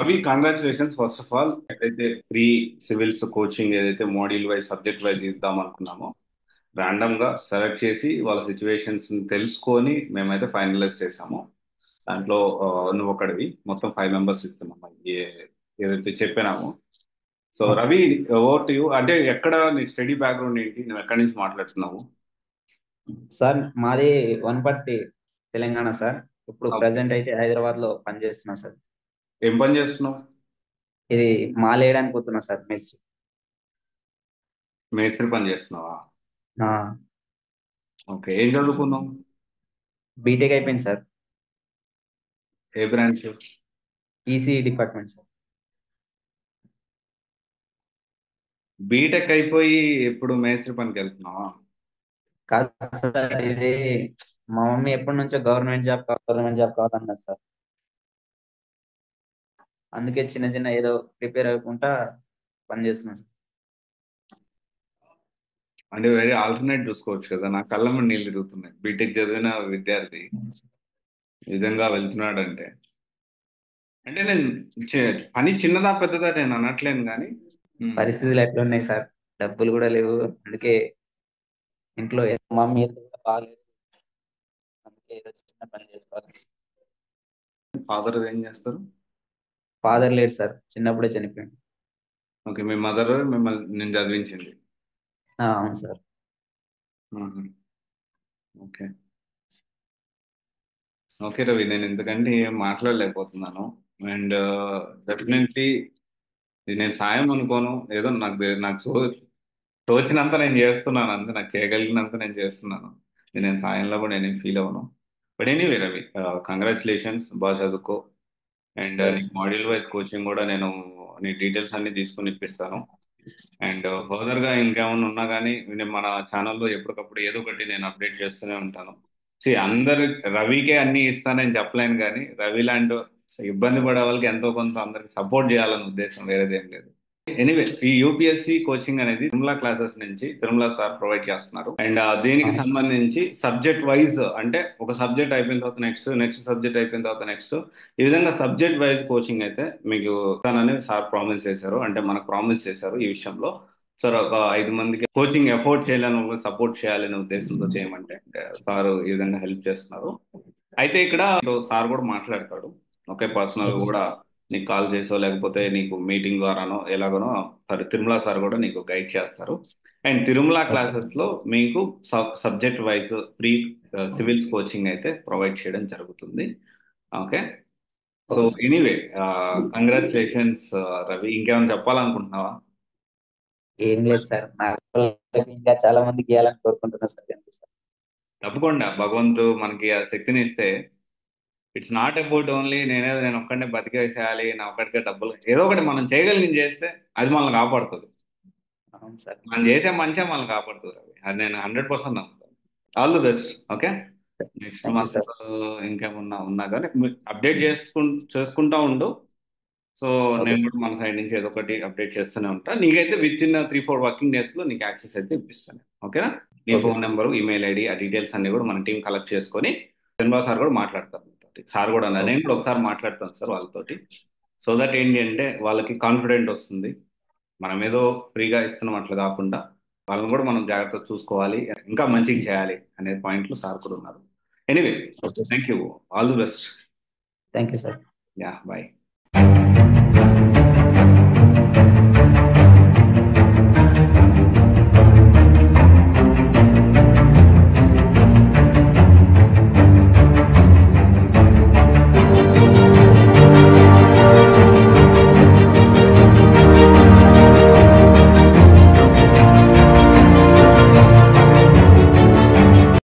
Ravi, congratulations first of all. ఏదైతే pre civils coaching ఏదైతే module wise subject wise ఇద్దాం అనుకున్నామో ర్యాండమ్ గా సెలెక్ట్ చేసి వాళ్ళ సిచ్యువేషన్స్ తెలుసుకొని మేమైతే ఫైనలైజ్ చేసాము. దాంట్లో నువ్వు ఒకడివి. మొత్తం 5 మెంబర్స్ ఇస్తున్నాము ఏదైతే చెప్పినామో. So Ravi, over to you. అంటే ఎక్కడ నీ స్టడీ బ్యాక్గ్రౌండ్ ఏంటి, నువ్వు ఎక్కడి నుంచి మాట్లాడుతున్నావు? సార్ మాది వనపర్తి తెలంగాణ సార్. ఇప్పుడు ఓకే. ప్రజెంట్ అయితే హైదరాబాద్ లో పనిచేస్తున్నా సార్. ఏం పని చేస్తున్నావు? ఇది మాల్ వేయడానికి పోతున్నా సార్ మేస్త్రి. మేస్త్రి పని చేస్తున్నావా? ఆ, ఓకే. ఏం చదువుకున్నావు? బీటెక్ అయిపోయింది సార్. ఏ branch? EC department sir. BTech అయిపోయి ఇప్పుడు మేస్త్రి పనికి వెళ్తున్నావా? కాదు సార్, ఇది మా మమ్మీ ఎప్పటి నుంచో గవర్నమెంట్ జాబ్ కావాలన్నది సార్. అందుకే చిన్న చిన్న ఏదో ప్రిపేర్ అవ్వకుండా పని చేస్తున్నా సార్. అంటే వేరే ఆల్టర్నేట్ చూసుకోవచ్చు కదా. నా కళ్ళ మీద నీళ్ళు తిరుగుతున్నాయి. బీటెక్ చదివిన విద్యార్థి ఈ విధంగా వెళ్తున్నాడంటే, అంటే నేను పని చిన్నదా పెద్దదా నేను అనట్లేను కానీ. ఉమ్, పరిస్థితులు ఎట్లున్నాయి సార్, డబ్బులు కూడా లేవు. అందుకే ఇంట్లో మమ్మీ health కూడా బాగాలేదు. అందుకే ఏదో చిన్న పని చేసుకోవాలి. ఫాదర్ ఏం చేస్తారు? ఫాదర్ లేడు సార్, చిన్నప్పుడే చనిపోయాడు. ఓకే, మీ మదర్ మిమ్మల్ని నేను చదివించింది. అవును సార్. ఉహు. ఓకే. ఓకే రవి, నేను ఎందుకంటే ఏం మాట్లాడలేకపోతున్నాను. అండ్ డెఫినెట్లీ ఇది నేను సాయం అనుకోను. ఏదో నాకు తోచినంత నేను చేస్తున్నాను, అంతే. నాకు చేయగలిగినంత నేను చేస్తున్నాను. ఇది నేను సాయంలో కూడా నేనేం ఫీల్ అవ్వను. బట్ ఎనీవే రవి, కంగ్రాచులేషన్స్, బాగా చదువుకో. అండ్ సరే నీకు సార్. మాడ్యూల్ వైజ్ కోచింగ్ కూడా నేను నీ డీటెయిల్స్ అన్ని తీసుకుని ఇప్పిస్తాను. అండ్ ఫర్దర్ గా ఇంకేమైనా ఉన్నా కానీ నేను మన ఛానల్లో ఎప్పటికప్పుడు ఏదో ఒకటి నేను అప్డేట్ చేస్తూనే ఉంటాను. అందరు రవికే అన్ని ఇస్తానని చెప్పలేను కానీ రవి లాంటి ఇబ్బంది పడే వాళ్ళకి ఎంతో కొంత అందరికి సపోర్ట్ చేయాలనే ఉద్దేశం, వేరేదేం లేదు. ఎనీవే, ఈ యూపీఎస్సి కోచింగ్ అనేది తిరుమల క్లాసెస్ నుంచి తిరుమల సార్ ప్రొవైడ్ చేస్తున్నారు. అండ్ దీనికి అవును సంబంధించి సబ్జెక్ట్ వైజ్, అంటే ఒక సబ్జెక్ట్ అయిపోయిన తర్వాత నెక్స్ట్ సబ్జెక్ట్ అయిపోయిన తర్వాత నెక్స్ట్, ఈ విధంగా సబ్జెక్ట్ వైజ్ కోచింగ్ అయితే మీకు ఇస్తానని సార్ ప్రామిస్ చేశారు. అంటే మనకు ప్రామిస్ చేశారు ఈ విషయంలో. సార్ ఒక 5 మందికి కోచింగ్ ఎఫోర్డ్ చేయాలని, సపోర్ట్ చేయాలనే ఉద్దేశంతో చేయమంటే సార్ ఈ విధంగా హెల్ప్ చేస్తున్నారు. అయితే ఇక్కడ సార్ కూడా మాట్లాడతాడు. ఓకే, పర్సనల్ ఓకే కూడా నీకు కాల్ చేసో లేకపోతే నీకు మీటింగ్ ద్వారానో ఎలాగనో సార్ తిరుమల సార్ కూడా నీకు గైడ్ చేస్తారు. అండ్ తిరుమల ఓకే క్లాసెస్ లో మీకు subject wise free civils coaching అయితే ప్రొవైడ్ చేయడం జరుగుతుంది. Okay. So okay sir. Anyway, congratulations Ravi. ఇంకేమైనా చెప్పాలనుకుంటున్నావా? ఏం లేదు సార్, నాకు ఇంకా చాలా మందికి ఇవ్వాలని కోరుకుంటున్నా సార్. అంతే సార్. తప్పకుండా భగవంతుడు మనకి ఆ శక్తిని ఇస్తే, ఇట్స్ నాట్ అబౌట్ ఓన్లీ నేను ఒక్కడినే బతికేసేయాలి, నా ఒక్కడికే డబ్బులు. ఏదో ఒకటి మనం చేయగలిగింది చేస్తే అది మనల్ని కాపాడుతుంది. అవును సార్. మనం చేసే మంచిగా మనల్ని కాపాడుతుంది రవి. అది నేను 100% నమ్ముతాను. All the best. Okay. Next thank you month sir. ఇంకేమన్నా ఉన్నా కానీ అప్డేట్ చేసుకుంటా ఉండు. సో ఓకే నేను సార్. కూడా మన సైడ్ నుంచి ఏదో ఒకటి అప్డేట్ చేస్తూనే ఉంటా. నీకైతే విత్ ఇన్ 3-4 వర్కింగ్ డేస్ లో నీకు యాక్సెస్ అయితే ఇప్పిస్తాను. ఓకేనా? నీ okay phone sir. Number, email ID, ఆ డీటెయిల్స్ అన్ని కూడా మన టీం కలెక్ట్ చేసుకొని శ్రీనివాస్ సార్ కూడా మాట్లాడతారు మీతోటి. సార్ కూడా అన్నారు, ఓకే నేను కూడా ఒకసారి మాట్లాడతాను సార్ వాళ్ళతోటి. సో దట్ ఏంటి అంటే వాళ్ళకి కాన్ఫిడెంట్ వస్తుంది. మనం ఏదో ఫ్రీగా ఇస్తున్నాం అట్లా కాకుండా వాళ్ళని కూడా మనం జాగ్రత్తగా చూసుకోవాలి, ఇంకా మంచిగా చేయాలి అనే పాయింట్లు సార్ కూడా ఉన్నారు. Anyway, okay sir. Thank you. All the best. Thank you sir. Yeah, bye.